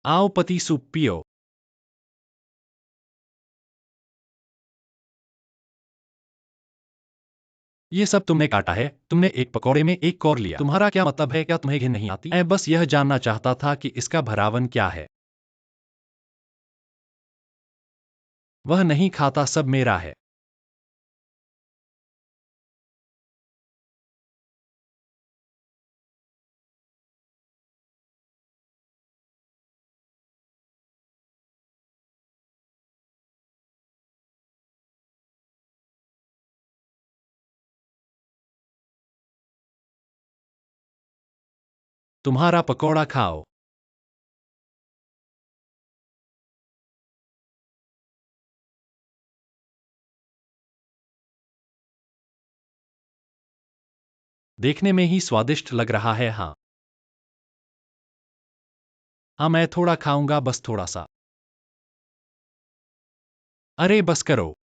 आओ पति सूप पियो। ये सब तुमने काटा है, तुमने एक पकौड़े में एक कौर लिया। तुम्हारा क्या मतलब है, क्या तुम्हें घिन नहीं आती? मैं बस यह जानना चाहता था कि इसका भरावन क्या है। वह नहीं खाता, सब मेरा है। तुम्हारा पकौड़ा खाओ। देखने में ही स्वादिष्ट लग रहा है, हाँ। हाँ, मैं थोड़ा खाऊंगा, बस थोड़ा सा। अरे बस करो।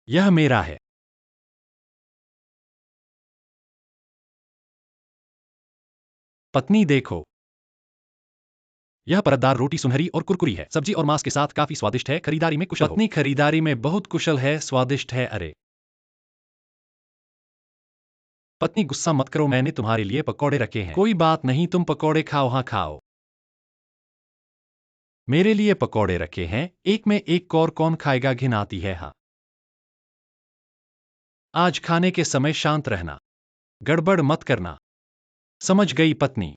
यह मेरा है। पत्नी देखो। यह परतदार रोटी सुनहरी और कुरकुरी है, सब्जी और मांस के साथ काफी स्वादिष्ट है। खरीदारी में कुशल हो। पत्नी खरीदारी में बहुत कुशल है, स्वादिष्ट है। अरे पत्नी गुस्सा मत करो, मैंने तुम्हारे लिए पकौड़े रखे हैं। कोई बात नहीं, तुम पकौड़े खाओ, हाँ खाओ। मेरे लिए पकौड़े रखे हैं, एक में एक कौर कौन खाएगा, घिन आती है, हाँ। आज खाने के समय शांत रहना, गड़बड़ मत करना। समझ गई पत्नी।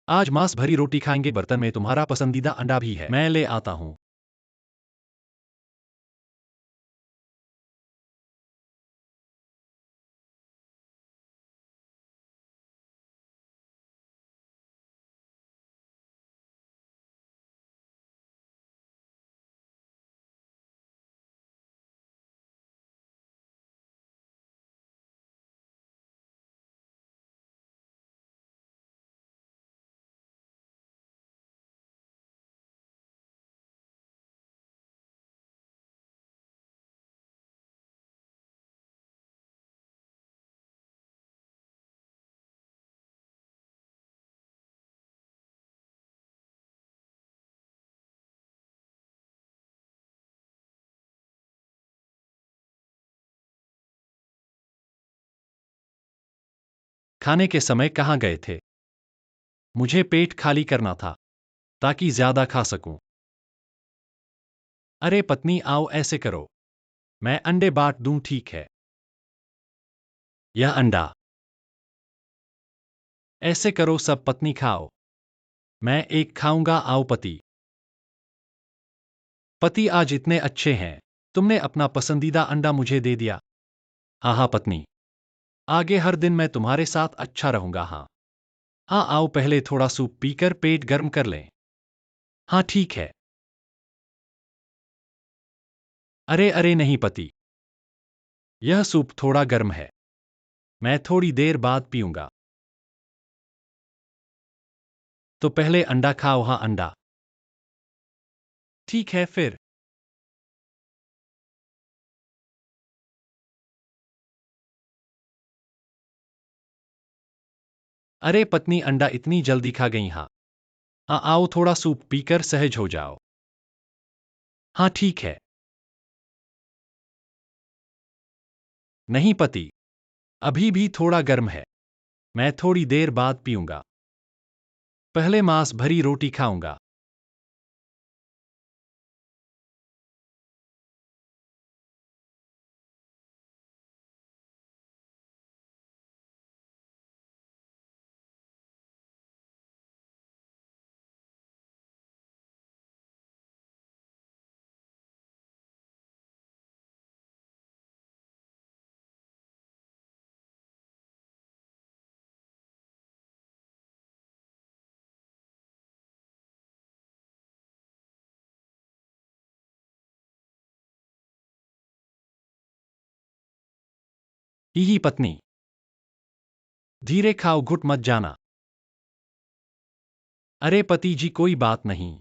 आज मांस भरी रोटी खाएंगे, बर्तन में तुम्हारा पसंदीदा अंडा भी है, मैं ले आता हूं। खाने के समय कहाँ गए थे? मुझे पेट खाली करना था, ताकि ज्यादा खा सकूं। अरे पत्नी आओ, ऐसे करो। मैं अंडे बांट दूं, ठीक है? यह अंडा। ऐसे करो, सब पत्नी खाओ। मैं एक खाऊंगा, आओ पति। पति आज इतने अच्छे हैं, तुमने अपना पसंदीदा अंडा मुझे दे दिया। हाँ हाँ पत्नी, आगे हर दिन मैं तुम्हारे साथ अच्छा रहूंगा, हाँ। हाँ आओ, पहले थोड़ा सूप पीकर पेट गर्म कर लें। हाँ ठीक है। अरे अरे नहीं पति, यह सूप थोड़ा गर्म है, मैं थोड़ी देर बाद पीऊंगा। तो पहले अंडा खाओ, हाँ अंडा। ठीक है फिर। अरे पत्नी, अंडा इतनी जल्दी खा गई, हाँ। हाँ आओ, थोड़ा सूप पीकर सहज हो जाओ। हाँ ठीक है। नहीं पति, अभी भी थोड़ा गर्म है, मैं थोड़ी देर बाद पीऊंगा। पहले मांस भरी रोटी खाऊंगा। ही पत्नी। धीरे खाओ, घुट मत जाना। अरे पति जी, कोई बात नहीं।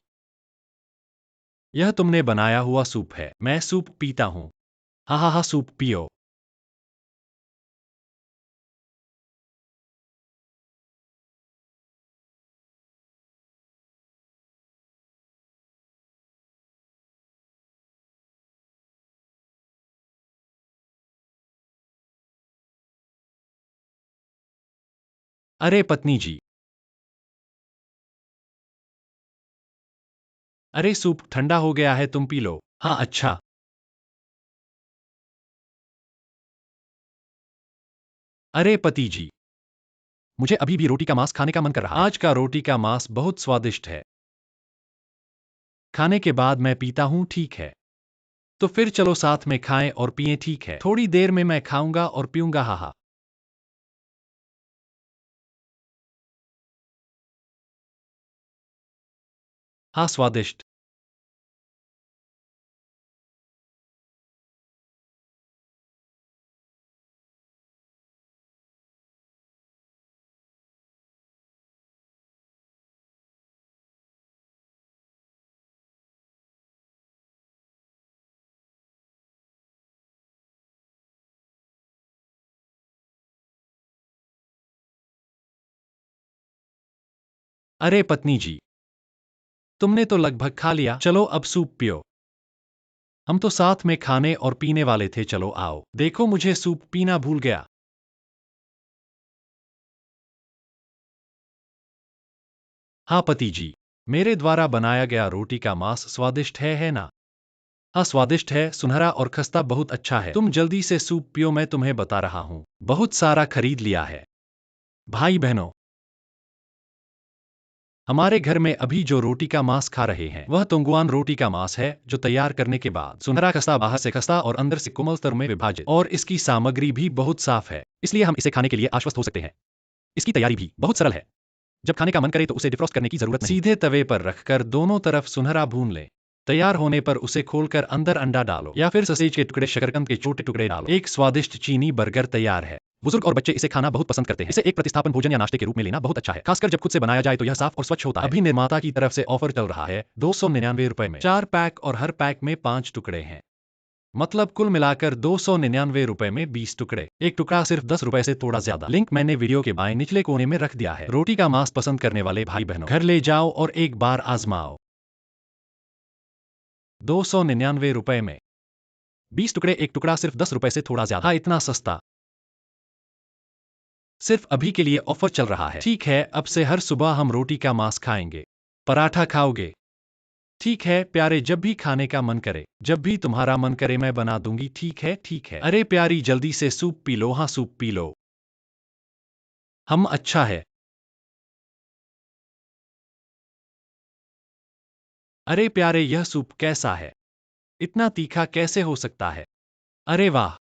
यह तुमने बनाया हुआ सूप है, मैं सूप पीता हूं। हा हा, सूप पियो। अरे पत्नी जी। अरे सूप ठंडा हो गया है, तुम पी लो। हाँ अच्छा। अरे पति जी, मुझे अभी भी रोटी का मांस खाने का मन कर रहा है। आज का रोटी का मांस बहुत स्वादिष्ट है। खाने के बाद मैं पीता हूँ, ठीक है। तो फिर चलो साथ में खाएं और पिएं, ठीक है। थोड़ी देर में मैं खाऊंगा और पीऊंगा, हाहा। हाँ, स्वादिष्ट। अरे पत्नी जी, तुमने तो लगभग खा लिया, चलो अब सूप पियो। हम तो साथ में खाने और पीने वाले थे, चलो आओ। देखो, मुझे सूप पीना भूल गया। हाँ पति जी, मेरे द्वारा बनाया गया रोटी का मांस स्वादिष्ट है ना? हाँ स्वादिष्ट है, सुनहरा और खस्ता बहुत अच्छा है। तुम जल्दी से सूप पियो, मैं तुम्हें बता रहा हूँ। बहुत सारा खरीद लिया है। भाई बहनों, हमारे घर में अभी जो रोटी का मांस खा रहे हैं वह तोंगुआन रोटी का मांस है, जो तैयार करने के बाद सुनहरा खस्ता, बाहर से खस्ता और अंदर से कोमल स्तर में विभाजित, और इसकी सामग्री भी बहुत साफ है, इसलिए हम इसे खाने के लिए आश्वस्त हो सकते हैं। इसकी तैयारी भी बहुत सरल है। जब खाने का मन करे तो उसे डिफ्रॉस्ट करने की जरूरत नहीं। सीधे तवे पर रखकर दोनों तरफ सुनहरा भून लें। तैयार होने पर उसे खोलकर अंदर अंडा डालो या फिर ससेज के टुकड़े, शकरकंद के छोटे टुकड़े डालो। एक स्वादिष्ट चीनी बर्गर तैयार है। बुजुर्ग और बच्चे इसे खाना बहुत पसंद करते हैं। इसे एक प्रतिस्थापन भोजन या नाश्ते के रूप में लेना बहुत अच्छा है, खासकर जब खुद से बनाया जाए तो यह साफ और स्वच्छ होता है। अभी निर्माता की तरफ से ऑफर चल रहा है, 299 रुपए में 4 पैक और हर पैक में 5 टुकड़े हैं। मतलब कुल मिलाकर 299 रुपए में 20 टुकड़े। एक टुकड़ा सिर्फ 10 रुपए से थोड़ा ज्यादा। लिंक मैंने वीडियो के बाएं निचले कोने में रख दिया है। रोटी का मांस पसंद करने वाले भाई बहनों, घर ले जाओ और एक बार आजमाओ। 299 रुपए में 20 टुकड़े, एक टुकड़ा सिर्फ 10 रुपए से थोड़ा ज्यादा। हाँ, इतना सस्ता। सिर्फ अभी के लिए ऑफर चल रहा है। ठीक है, अब से हर सुबह हम रोटी का मांस खाएंगे। पराठा खाओगे? ठीक है प्यारे, जब भी खाने का मन करे, जब भी तुम्हारा मन करे मैं बना दूंगी, ठीक है ठीक है। अरे प्यारी, जल्दी से सूप पी लो। हाँ, सूप पी लो। हम अच्छा है। अरे प्यारे, यह सूप कैसा है? इतना तीखा कैसे हो सकता है? अरे वाह।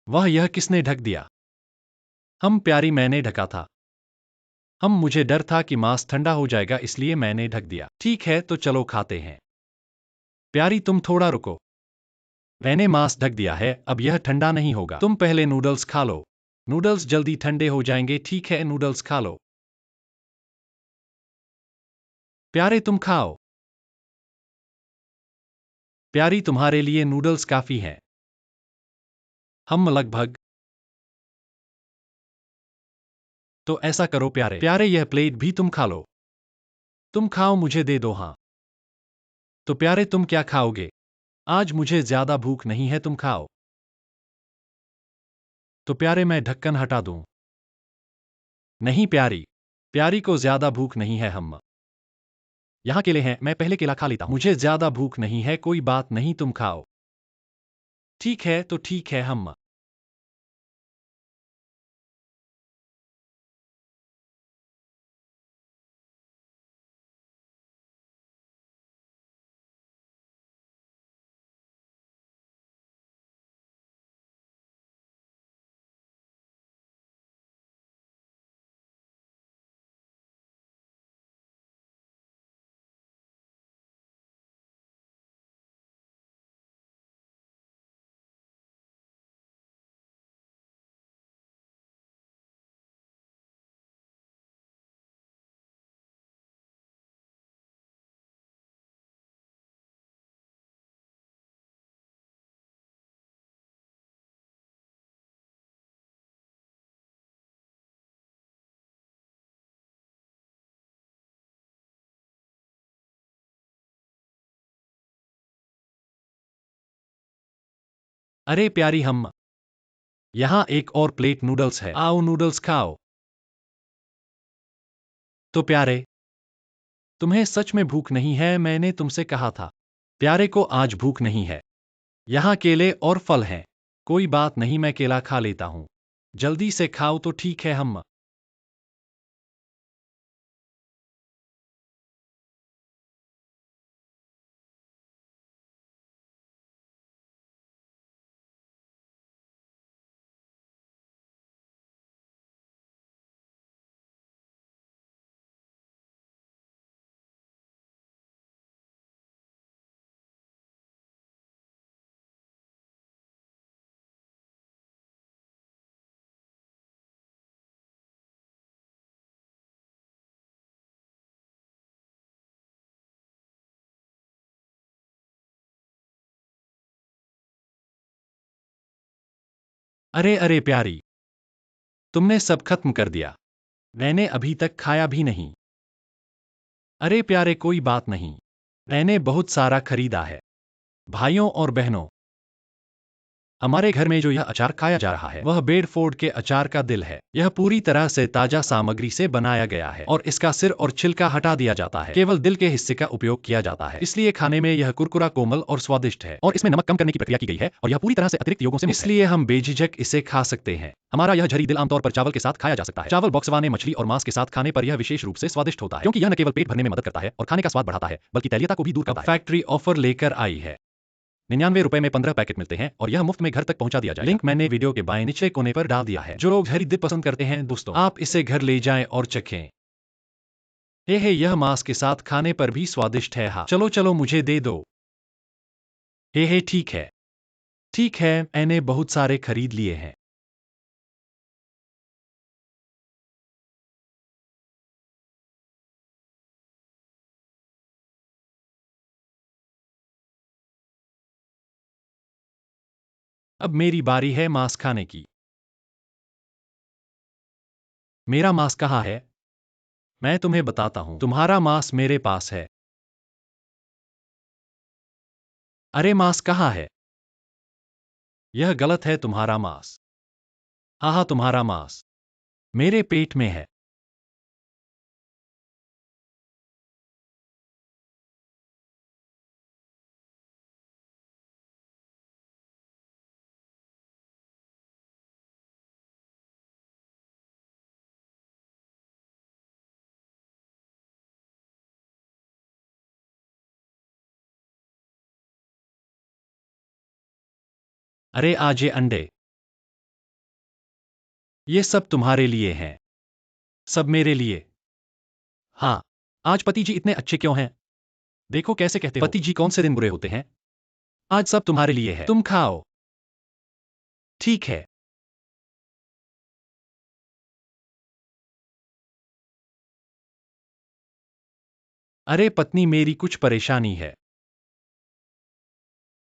वह यह किसने ढक दिया? हम प्यारी, मैंने ढका था। मुझे डर था कि मांस ठंडा हो जाएगा, इसलिए मैंने ढक दिया। ठीक है, तो चलो खाते हैं। प्यारी तुम थोड़ा रुको। मैंने मांस ढक दिया है, अब यह ठंडा नहीं होगा। तुम पहले नूडल्स खा लो। नूडल्स जल्दी ठंडे हो जाएंगे। ठीक है, नूडल्स खा लो। प्यारे तुम खाओ। प्यारी, तुम्हारे लिए नूडल्स काफी हैं। हम लगभग। तो ऐसा करो प्यारे, प्यारे यह प्लेट भी तुम खा लो। तुम खाओ, मुझे दे दो। हाँ। तो प्यारे तुम क्या खाओगे? आज मुझे ज्यादा भूख नहीं है, तुम खाओ। तो प्यारे मैं ढक्कन हटा दूं? नहीं प्यारी, प्यारी को ज्यादा भूख नहीं है, हम यहाँ केले हैं, मैं पहले केला खा लेता हूं। मुझे ज्यादा भूख नहीं है, कोई बात नहीं, तुम खाओ। ठीक है, तो ठीक है, हम। अरे प्यारी, हम यहाँ एक और प्लेट नूडल्स है, आओ नूडल्स खाओ। तो प्यारे, तुम्हें सच में भूख नहीं है? मैंने तुमसे कहा था। प्यारे को आज भूख नहीं है। यहाँ केले और फल हैं। कोई बात नहीं, मैं केला खा लेता हूँ। जल्दी से खाओ तो ठीक है, हम। अरे अरे प्यारी, तुमने सब खत्म कर दिया। मैंने अभी तक खाया भी नहीं। अरे प्यारे, कोई बात नहीं। मैंने बहुत सारा खरीदा है। भाइयों और बहनों, हमारे घर में जो यह अचार खाया जा रहा है वह बेडफोर्ड के अचार का दिल है। यह पूरी तरह से ताजा सामग्री से बनाया गया है और इसका सिर और छिलका हटा दिया जाता है। केवल दिल के हिस्से का उपयोग किया जाता है, इसलिए खाने में यह कुरकुरा, कोमल और स्वादिष्ट है। और इसमें नमक कम करने की प्रक्रिया की गई है और यह पूरी तरह से अतिरिक्त योगों से मुक्त है। इसलिए हम बेझिझक इसे खा सकते हैं। हमारा यह झरी दिल आमतौर पर चावल के साथ खाया जा सकता है। चावल, बॉक्सवाने, मछली और मांस के साथ खाने पर यह विशेष रूप से स्वादिष्ट होता है, क्योंकि यह न केवल पेट भरने में मदद करता है और खाने का स्वाद बढ़ाता है, बल्कि तैलीयता को भी दूर करता है। फैक्ट्री ऑफर लेकर आई है। 99 रुपए में 15 पैकेट मिलते हैं और यह मुफ्त में घर तक पहुंचा दिया जाएगा। लिंक मैंने वीडियो के बाएं निचले कोने पर डाल दिया है। जो लोग हरी दिप पसंद करते हैं दोस्तों, आप इसे घर ले जाएं और चखें। यह मांस के साथ खाने पर भी स्वादिष्ट है। हाँ, चलो चलो, मुझे दे दो। ठीक है। ठीक है, मैंने बहुत सारे खरीद लिए हैं। अब मेरी बारी है मांस खाने की। मेरा मांस कहाँ है? मैं तुम्हें बताता हूँ, तुम्हारा मांस मेरे पास है। अरे मांस कहाँ है? यह गलत है, तुम्हारा मांस। हाँ हाँ, तुम्हारा मांस मेरे पेट में है। अरे आज ये अंडे, ये सब तुम्हारे लिए हैं। सब मेरे लिए। हाँ। आज पति जी इतने अच्छे क्यों हैं? देखो कैसे कहते हो। पति जी कौन से दिन बुरे होते हैं? आज सब तुम्हारे लिए है, तुम खाओ। ठीक है। अरे पत्नी, मेरी कुछ परेशानी है।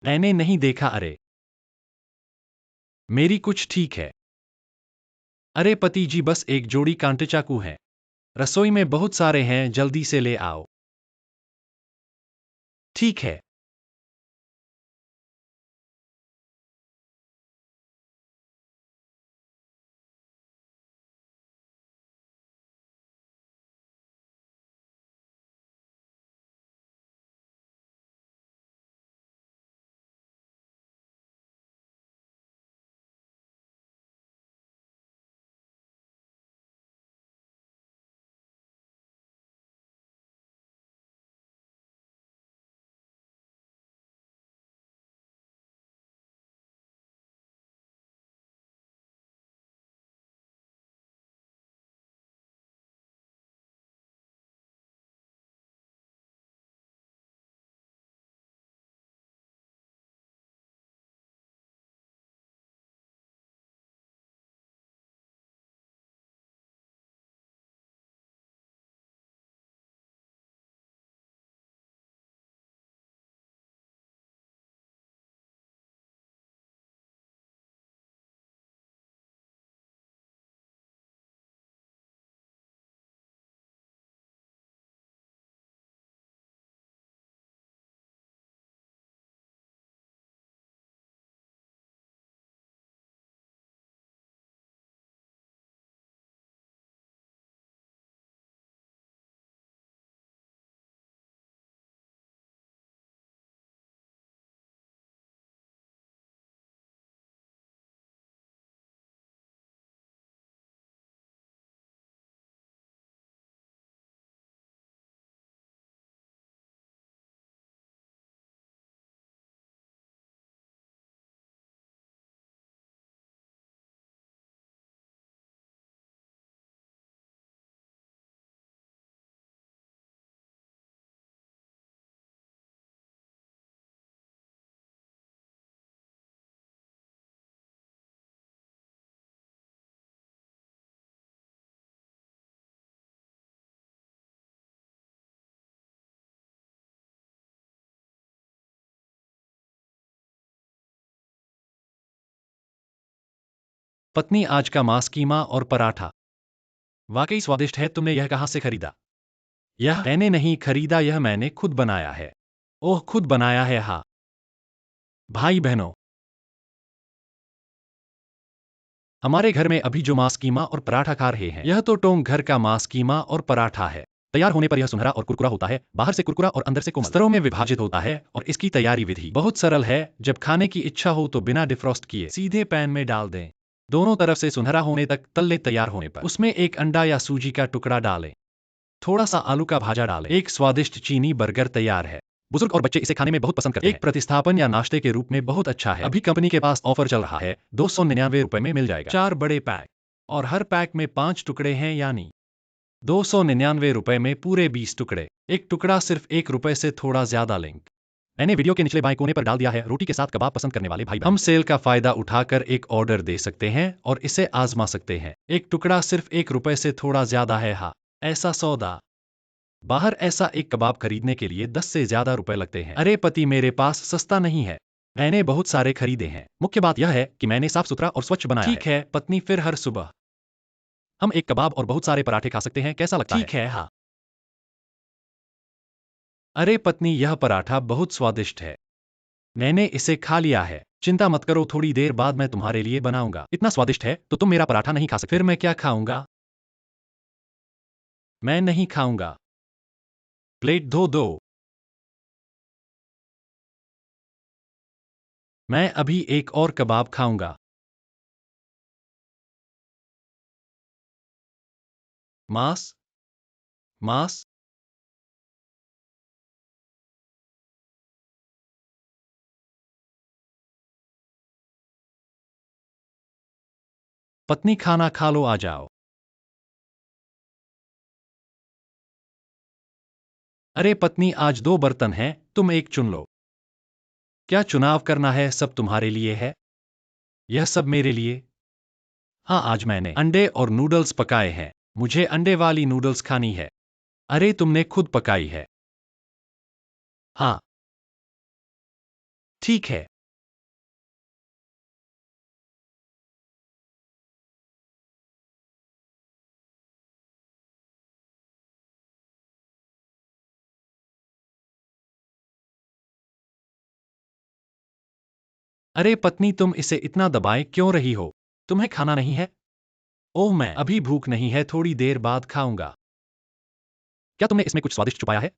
मैंने नहीं देखा। अरे, मेरी कुछ ठीक है। अरे पति जी, बस एक जोड़ी कांटे चाकू हैं। रसोई में बहुत सारे हैं, जल्दी से ले आओ। ठीक है। पत्नी, आज का मांस, कीमा और पराठा वाकई स्वादिष्ट है। तुमने यह कहाँ से खरीदा? यह मैंने नहीं खरीदा, यह मैंने खुद बनाया है। ओह, खुद बनाया है? हाँ। भाई बहनों, हमारे घर में अभी जो मांस, कीमा और पराठा खा रहे हैं, यह तो टोंग घर का मांस, कीमा और पराठा है। तैयार होने पर यह सुनहरा और कुरकुरा होता है, बाहर से कुरकुरा और अंदर से कोमल स्तरों में विभाजित होता है। और इसकी तैयारी विधि बहुत सरल है। जब खाने की इच्छा हो तो बिना डिफ्रॉस्ट किए सीधे पैन में डाल दें। दोनों तरफ से सुनहरा होने तक तल लें। तैयार होने पर उसमें एक अंडा या सूजी का टुकड़ा डालें। थोड़ा सा आलू का भाजा डालें। एक स्वादिष्ट चीनी बर्गर तैयार है। बुजुर्ग और बच्चे इसे खाने में बहुत पसंद करते हैं। एक प्रतिस्थापन या नाश्ते के रूप में बहुत अच्छा है। अभी कंपनी के पास ऑफर चल रहा है, 299 रुपए में मिल जाएगा। 4 बड़े पैक और हर पैक में 5 टुकड़े हैं, यानी 299 रुपए में पूरे 20 टुकड़े। एक टुकड़ा सिर्फ ₹1 से थोड़ा ज्यादा। लिंक मैंने वीडियो के निचले बाएं कोने पर डाल दिया है। रोटी के साथ कबाब पसंद करने वाले भाई बहन, हम सेल का फायदा उठाकर एक ऑर्डर दे सकते हैं और इसे आजमा सकते हैं। एक टुकड़ा सिर्फ ₹1 से थोड़ा ज्यादा है। हाँ, ऐसा सौदा बाहर ऐसा एक कबाब खरीदने के लिए 10 से ज्यादा रुपए लगते हैं। अरे पति, मेरे पास सस्ता नहीं है, मैंने बहुत सारे खरीदे हैं। मुख्य बात यह है कि मैंने साफ सुथरा और स्वच्छ बनाया है। ठीक है पत्नी, फिर हर सुबह हम एक कबाब और बहुत सारे पराठे खा सकते हैं। कैसा लगता है? ठीक है। हाँ। अरे पत्नी, यह पराठा बहुत स्वादिष्ट है। मैंने इसे खा लिया है। चिंता मत करो, थोड़ी देर बाद मैं तुम्हारे लिए बनाऊंगा। इतना स्वादिष्ट है तो तुम मेरा पराठा नहीं खा सकते। फिर मैं क्या खाऊंगा? मैं नहीं खाऊंगा। प्लेट धो दो। मैं अभी एक और कबाब खाऊंगा। मांस, मांस। पत्नी, खाना खा लो, आ जाओ। अरे पत्नी, आज 2 बर्तन हैं, तुम एक चुन लो। क्या चुनाव करना है? सब तुम्हारे लिए है। यह सब मेरे लिए? हाँ, आज मैंने अंडे और नूडल्स पकाए हैं। मुझे अंडे वाली नूडल्स खानी है। अरे, तुमने खुद पकाई है? हाँ। ठीक है। अरे पत्नी, तुम इसे इतना दबाए क्यों रही हो? तुम्हें खाना नहीं है? ओह, मैं अभी भूख नहीं है, थोड़ी देर बाद खाऊंगा। क्या तुमने इसमें कुछ स्वादिष्ट छुपाया है?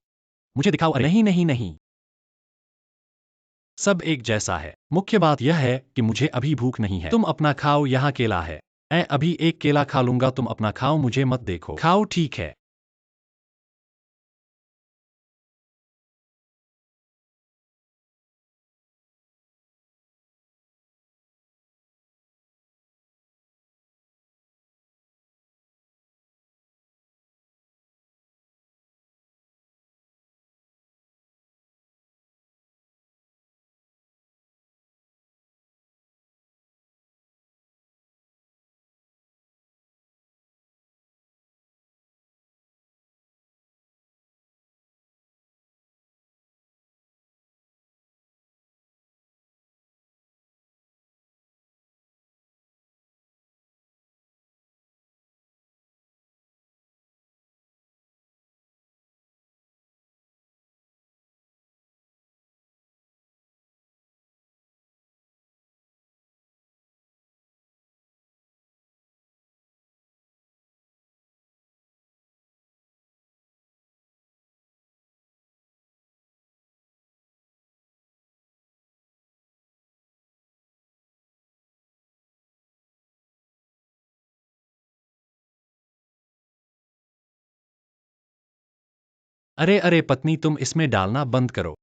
मुझे दिखाओ। अरे नहीं नहीं नहीं, सब एक जैसा है। मुख्य बात यह है कि मुझे अभी भूख नहीं है। तुम अपना खाओ, यहाँ केला है। मैं अभी एक केला खा लूंगा, तुम अपना खाओ, मुझे मत देखो। खाओ, ठीक है। अरे अरे पत्नी, तुम इसमें डालना बंद करो।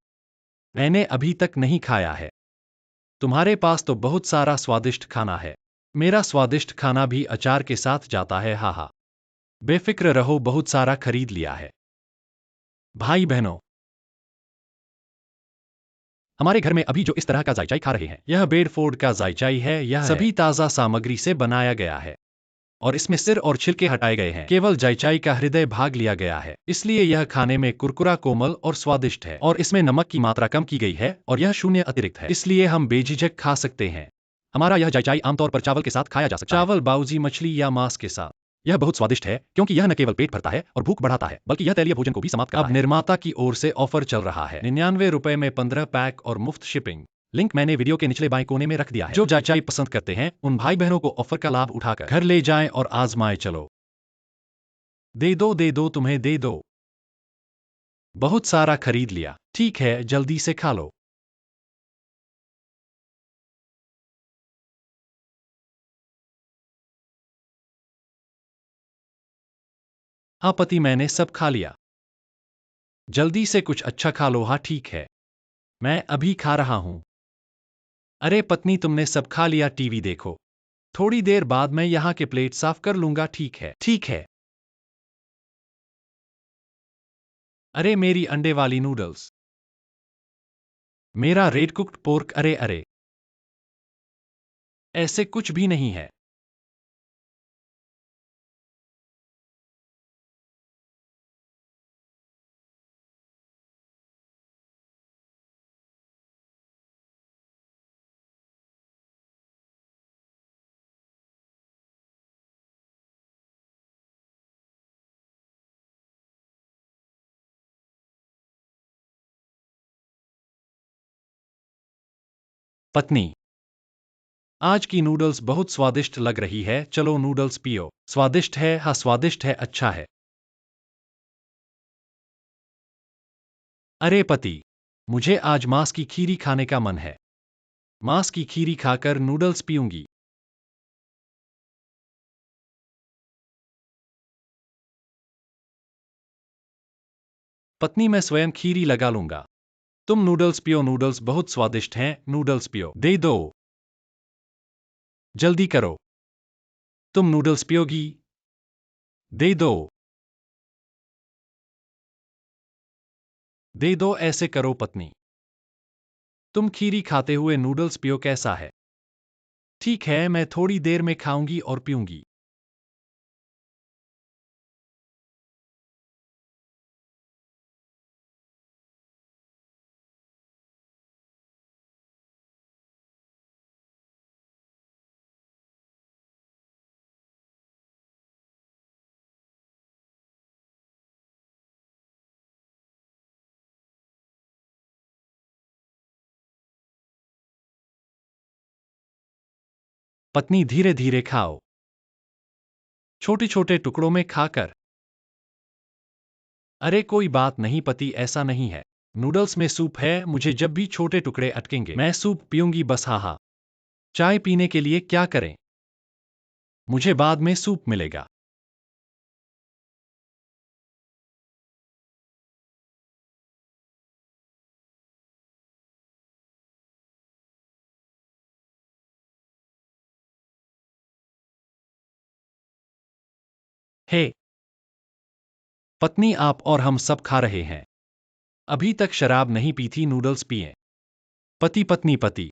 मैंने अभी तक नहीं खाया है। तुम्हारे पास तो बहुत सारा स्वादिष्ट खाना है। मेरा स्वादिष्ट खाना भी अचार के साथ जाता है, हा हा। बेफिक्र रहो, बहुत सारा खरीद लिया है। भाई बहनों, हमारे घर में अभी जो इस तरह का जायचाई खा रहे हैं, यह बेडफोर्ड का जायचाई है। यह सभी ताज़ा सामग्री से बनाया गया है और इसमें सिर और छिलके हटाए गए हैं। केवल जायचाई का हृदय भाग लिया गया है, इसलिए यह खाने में कुरकुरा, कोमल और स्वादिष्ट है। और इसमें नमक की मात्रा कम की गई है और यह शून्य अतिरिक्त है, इसलिए हम बेझिझक खा सकते हैं। हमारा यह जायचाई आमतौर पर चावल के साथ खाया जा सकता है। चावल, बाउजी, मछली या मांस के साथ। यह बहुत स्वादिष्ट है क्योंकि यह न केवल पेट भरता है और भूख बढ़ाता है, बल्कि यह तैलीय भोजन को भी समाप्त करता है। अब निर्माता की ओर से ऑफर चल रहा है, 99 रुपए में 15 पैक और मुफ्त शिपिंग। लिंक मैंने वीडियो के निचले बाएं कोने में रख दिया है। जो जायचाई पसंद करते हैं, उन भाई बहनों को ऑफर का लाभ उठाकर घर ले जाएं और आजमाएं। चलो, दे दो दे दो, तुम्हें दे दो। बहुत सारा खरीद लिया। ठीक है, जल्दी से खा लो। हाँ पति, मैंने सब खा लिया। जल्दी से कुछ अच्छा खा लो। हाँ ठीक है, मैं अभी खा रहा हूँ। अरे पत्नी, तुमने सब खा लिया, टीवी देखो। थोड़ी देर बाद मैं यहाँ के प्लेट साफ कर लूंगा। ठीक है, ठीक है। अरे मेरी अंडे वाली नूडल्स, मेरा रेड कुक्ड पोर्क। अरे अरे, ऐसे कुछ भी नहीं है। पत्नी, आज की नूडल्स बहुत स्वादिष्ट लग रही है। चलो नूडल्स पियो। स्वादिष्ट है? हाँ स्वादिष्ट है, अच्छा है। अरे पति, मुझे आज मांस की खीरी खाने का मन है। मांस की खीरी खाकर नूडल्स पीऊंगी। पत्नी, मैं स्वयं खीरी लगा लूंगा। तुम नूडल्स पियो, नूडल्स बहुत स्वादिष्ट हैं। नूडल्स पियो। दे दो, जल्दी करो। तुम नूडल्स पियोगी? दे दो, दे दो, ऐसे करो पत्नी। तुम खीरी खाते हुए नूडल्स पियो, कैसा है? ठीक है, मैं थोड़ी देर में खाऊंगी और पीऊंगी। पत्नी धीरे धीरे खाओ, छोटे छोटे टुकड़ों में खाकर। अरे कोई बात नहीं पति, ऐसा नहीं है। नूडल्स में सूप है, मुझे जब भी छोटे टुकड़े अटकेंगे मैं सूप पीऊंगी बस। हाँ हाँ। चाय पीने के लिए क्या करें? मुझे बाद में सूप मिलेगा। हे पत्नी, आप और हम सब खा रहे हैं। अभी तक शराब नहीं पी थी, नूडल्स पिए। पति पत्नी पति,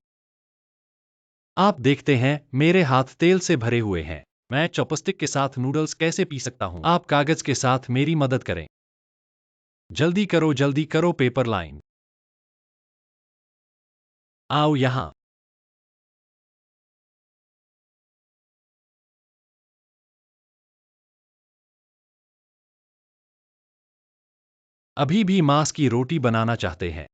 आप देखते हैं मेरे हाथ तेल से भरे हुए हैं। मैं चॉपस्टिक के साथ नूडल्स कैसे पी सकता हूं? आप कागज के साथ मेरी मदद करें। जल्दी करो पेपर लाइन। आओ यहां। अभी भी मांस की रोटी बनाना चाहते हैं?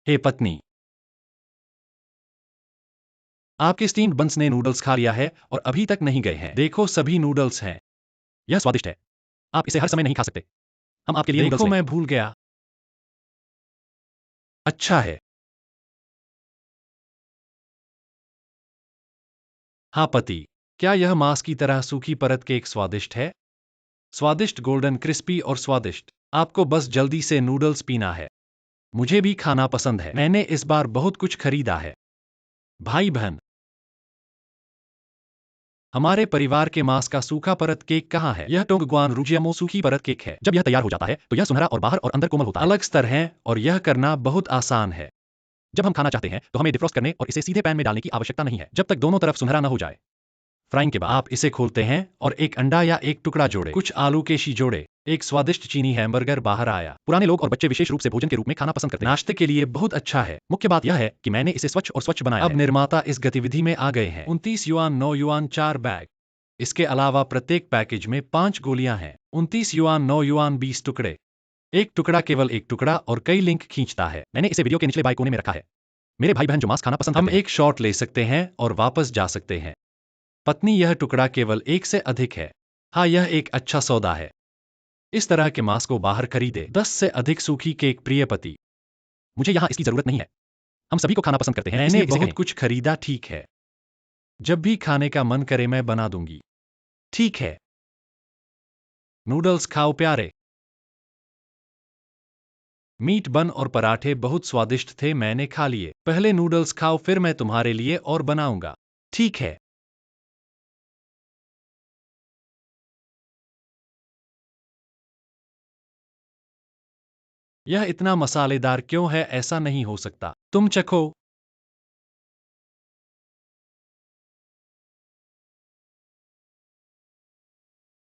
हे पत्नी, आपके स्टीम्ड बंस ने नूडल्स खा लिया है और अभी तक नहीं गए हैं। देखो सभी नूडल्स हैं। यह स्वादिष्ट है। आप इसे हर समय नहीं खा सकते। हम आपके लिए नूडल्स देखो, मैं भूल गया। अच्छा है। हाँ पति, क्या यह मांस की तरह सूखी परत केक स्वादिष्ट है? स्वादिष्ट, गोल्डन क्रिस्पी और स्वादिष्ट। आपको बस जल्दी से नूडल्स पीना है। मुझे भी खाना पसंद है। मैंने इस बार बहुत कुछ खरीदा है। भाई बहन, हमारे परिवार के मांस का सूखा परत केक कहाँ है? यह टोंगगुआन रूजियामो सूखी परत केक है। जब यह तैयार हो जाता है तो यह सुनहरा और बाहर और अंदर कोमल होता है। अलग स्तर हैं और यह करना बहुत आसान है। जब हम खाना चाहते हैं तो हमें डिफ्रॉस्ट करने और इसे सीधे पैन में डालने की आवश्यकता नहीं है, जब तक दोनों तरफ सुनहरा न हो जाए। फ्राइंग के बाद आप इसे खोलते हैं और एक अंडा या एक टुकड़ा जोड़े, कुछ आलू के शी जोड़े। एक स्वादिष्ट चीनी हैमबर्गर बाहर आया। पुराने लोग और बच्चे विशेष रूप से भोजन के रूप में खाना पसंद करते हैं। नाश्ते के लिए बहुत अच्छा है। मुख्य बात यह है कि मैंने इसे स्वच्छ और स्वच्छ बनाया। अब निर्माता इस गतिविधि में आ गए हैं। 29 युआन 9 युआन 4 बैग। इसके अलावा प्रत्येक पैकेज में 5 गोलियां हैं। 29 युआन 9 युआन 20 टुकड़े। एक टुकड़ा केवल एक टुकड़ा और कई लिंक खींचता है। मैंने इसे वीडियो के निचले बाएं कोने में रखा है। मेरे भाई बहन जो मांस खाना पसंद करते हैं, हम एक शॉट ले सकते हैं और वापस जा सकते हैं। पत्नी, यह टुकड़ा केवल एक से अधिक है। हाँ, यह एक अच्छा सौदा है। इस तरह के मांस को बाहर खरीदे। 10 से अधिक सूखी केक। प्रिय पति, मुझे यहाँ इसकी जरूरत नहीं है। हम सभी को खाना पसंद करते हैं, मैंने बहुत कुछ खरीदा। ठीक है, जब भी खाने का मन करे मैं बना दूंगी। ठीक है। नूडल्स खाओ प्यारे। मीट बन और पराठे बहुत स्वादिष्ट थे, मैंने खा लिए। पहले नूडल्स खाओ, फिर मैं तुम्हारे लिए और बनाऊंगा। ठीक है। यह इतना मसालेदार क्यों है? ऐसा नहीं हो सकता। तुम चखो।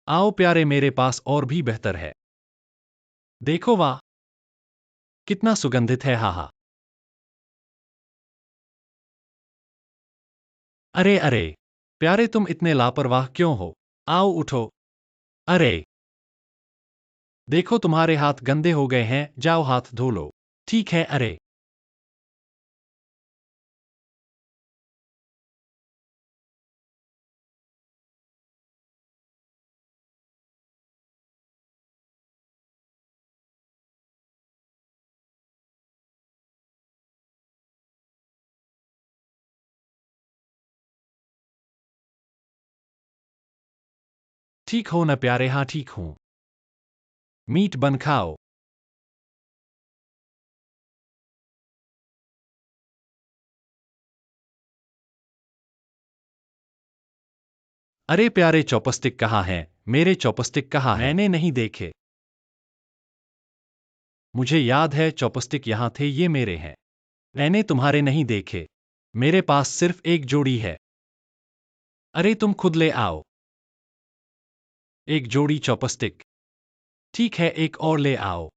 आओ प्यारे, मेरे पास और भी बेहतर है। देखो वाह, कितना सुगंधित है। हा हा। अरे अरे, प्यारे तुम इतने लापरवाह क्यों हो? आओ उठो। अरे, देखो तुम्हारे हाथ गंदे हो गए हैं, जाओ हाथ धो लो। ठीक है। अरे, ठीक हो न प्यारे? हाँ ठीक हूं। मीट बन खाओ। अरे प्यारे, चॉपस्टिक कहाँ हैं? मेरे चॉपस्टिक कहाँ हैं? मैंने नहीं देखे। मुझे याद है चॉपस्टिक यहाँ थे, ये मेरे हैं। मैंने तुम्हारे नहीं देखे। मेरे पास सिर्फ एक जोड़ी है। अरे तुम खुद ले आओ। एक जोड़ी चॉपस्टिक। ठीक है, एक और ले आओ।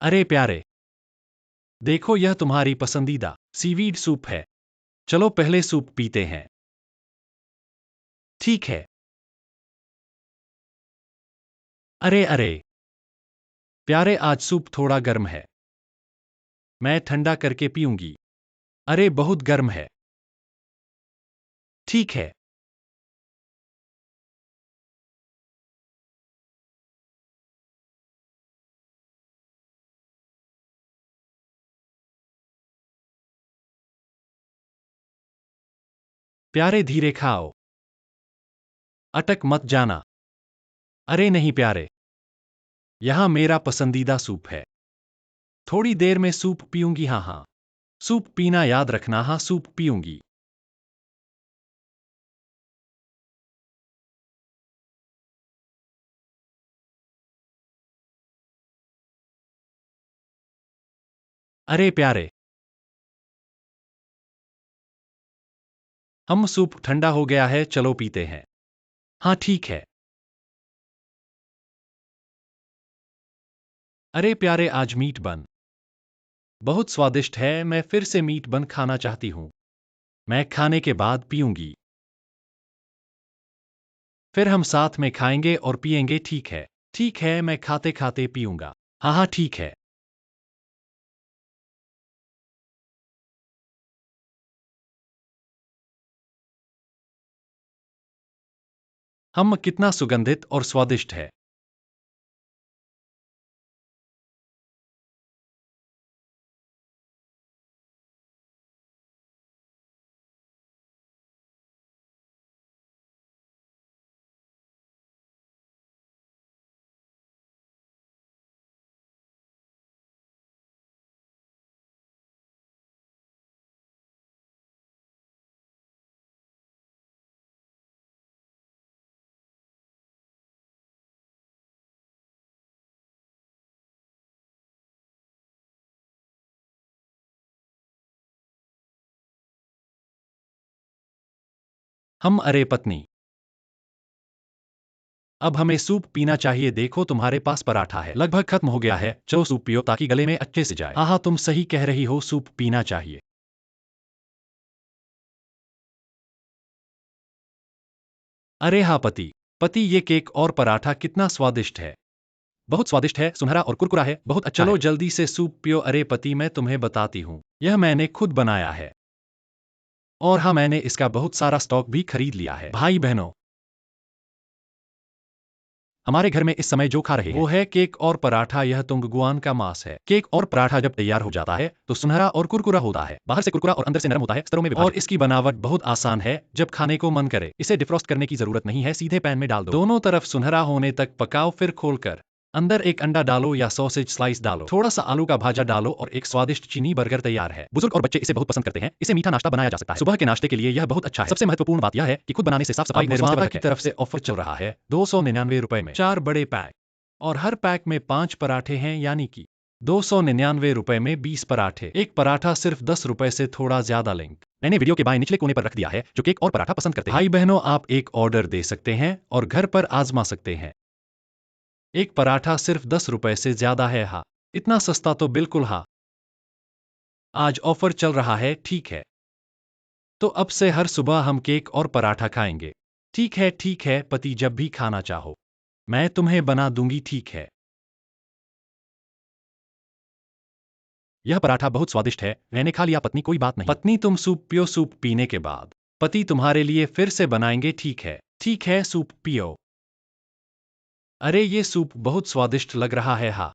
अरे प्यारे, देखो यह तुम्हारी पसंदीदा सीवीड सूप है। चलो पहले सूप पीते हैं। ठीक है। अरे अरे प्यारे, आज सूप थोड़ा गर्म है। मैं ठंडा करके पीऊंगी। अरे बहुत गर्म है। ठीक है। प्यारे धीरे खाओ। अटक मत जाना। अरे नहीं प्यारे, यहां मेरा पसंदीदा सूप है। थोड़ी देर में सूप पीऊंगी। हाँ हाँ, सूप पीना याद रखना। हाँ, सूप पीऊंगी। अरे प्यारे, हम सूप ठंडा हो गया है, चलो पीते हैं। हाँ ठीक है। अरे प्यारे, आज मीट बन बहुत स्वादिष्ट है। मैं फिर से मीट बन खाना चाहती हूँ। मैं खाने के बाद पीऊंगी। फिर हम साथ में खाएंगे और पिएंगे। ठीक है। ठीक है, मैं खाते खाते पीऊंगा। हाँ हाँ ठीक है। हम कितना सुगंधित और स्वादिष्ट है। हम अरे पत्नी, अब हमें सूप पीना चाहिए। देखो तुम्हारे पास पराठा है, लगभग खत्म हो गया है। चलो सूप पियो ताकि गले में अच्छे से जाए। हाँ हाँ, तुम सही कह रही हो, सूप पीना चाहिए। अरे हाँ पति, पति ये केक और पराठा कितना स्वादिष्ट है। बहुत स्वादिष्ट है, सुनहरा और कुरकुरा है, बहुत अच्छा। चलो है। जल्दी से सूप पियो। अरे पति, मैं तुम्हें बताती हूँ, यह मैंने खुद बनाया है। और हाँ, मैंने इसका बहुत सारा स्टॉक भी खरीद लिया है। भाई बहनों, हमारे घर में इस समय जो खा रहे हैं वो है केक और पराठा। यह तुंगगुआन का मांस है। केक और पराठा जब तैयार हो जाता है तो सुनहरा और कुरकुरा होता है। बाहर से कुरकुरा और अंदर से नरम होता है, स्तरों में विभाजित। और इसकी बनावट बहुत आसान है। जब खाने को मन करे, इसे डिफ्रॉस्ट करने की जरूरत नहीं है, सीधे पैन में डाल दो। दोनों तरफ सुनहरा होने तक पकाओ, फिर खोलकर अंदर एक अंडा डालो या सॉसेज स्लाइस डालो, थोड़ा सा आलू का भाजा डालो और एक स्वादिष्ट चीनी बर्गर तैयार है। बुजुर्ग और बच्चे इसे बहुत पसंद करते हैं। इसे मीठा नाश्ता बनाया जा सकता है। सुबह के नाश्ते के लिए यह बहुत अच्छा है। सबसे महत्वपूर्ण बात यह है कि खुद बनाने से साफ सफाई निर्माता की तरफ से ऑफर चल रहा है। 299 रुपए में 4 बड़े पैक, और हर पैक में 5 पराठे हैं, यानी कि 299 रुपए में 20 पराठे। एक पराठा सिर्फ 10 रुपए से थोड़ा ज्यादा। लिंक मैंने वीडियो के बाएं निचले कोने पर रख दिया है। जो केक और पराठा पसंद करते हैं, भाई बहनों, आप एक ऑर्डर दे सकते हैं और घर पर आजमा सकते हैं। एक पराठा सिर्फ 10 रुपए से ज्यादा है। हाँ, इतना सस्ता तो बिल्कुल। हाँ, आज ऑफर चल रहा है। ठीक है, तो अब से हर सुबह हम केक और पराठा खाएंगे। ठीक है पति, जब भी खाना चाहो मैं तुम्हें बना दूंगी। ठीक है। यह पराठा बहुत स्वादिष्ट है, मैंने खा लिया पत्नी, कोई बात नहीं। पत्नी तुम सूप पियो, सूप पीने के बाद पति तुम्हारे लिए फिर से बनाएंगे, ठीक है? ठीक है, सूप पियो। अरे ये सूप बहुत स्वादिष्ट लग रहा है। हाँ,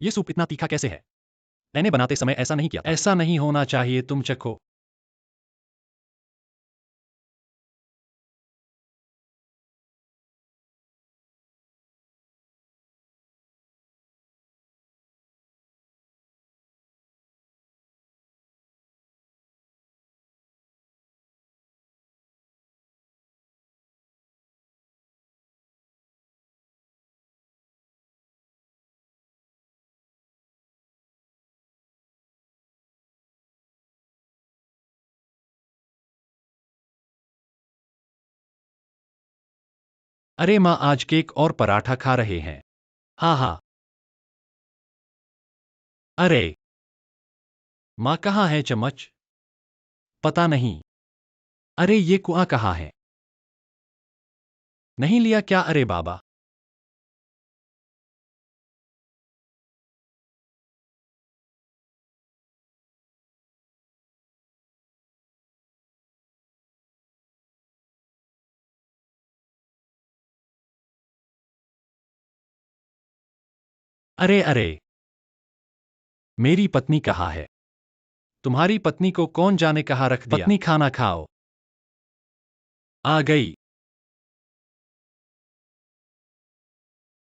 ये सूप इतना तीखा कैसे है? मैंने बनाते समय ऐसा नहीं किया था। ऐसा नहीं होना चाहिए, तुम चखो। अरे माँ आज केक और पराठा खा रहे हैं। हाँ हाँ। अरे माँ कहाँ है चम्मच? पता नहीं। अरे ये कुआं कहाँ है? नहीं लिया क्या? अरे बाबा। अरे अरे, मेरी पत्नी कहाँ है? तुम्हारी पत्नी को कौन जाने कहाँ रख दिया? पत्नी खाना खाओ। आ गई।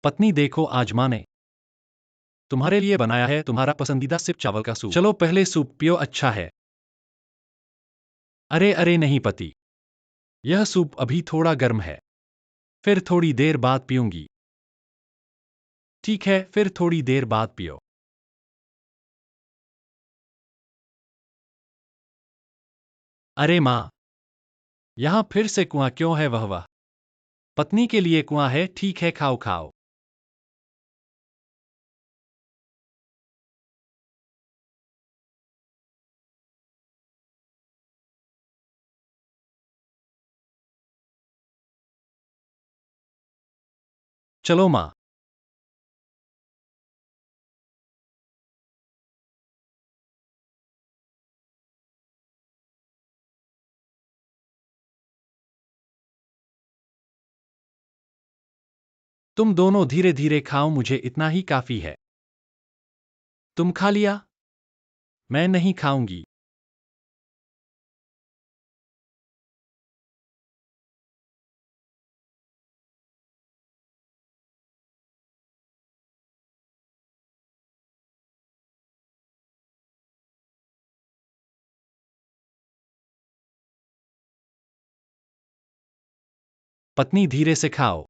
पत्नी देखो, आज माँ ने तुम्हारे लिए बनाया है तुम्हारा पसंदीदा सिप चावल का सूप। चलो पहले सूप पियो, अच्छा है। अरे अरे नहीं पति, यह सूप अभी थोड़ा गर्म है, फिर थोड़ी देर बाद पीऊंगी। ठीक है, फिर थोड़ी देर बाद पियो। अरे माँ, यहां फिर से कुआं क्यों है? वह पत्नी के लिए कुआं है, ठीक है, खाओ खाओ। चलो माँ। तुम दोनों धीरे धीरे खाओ, मुझे इतना ही काफी है। तुम खा लिया? मैं नहीं खाऊंगी। पत्नी धीरे से खाओ,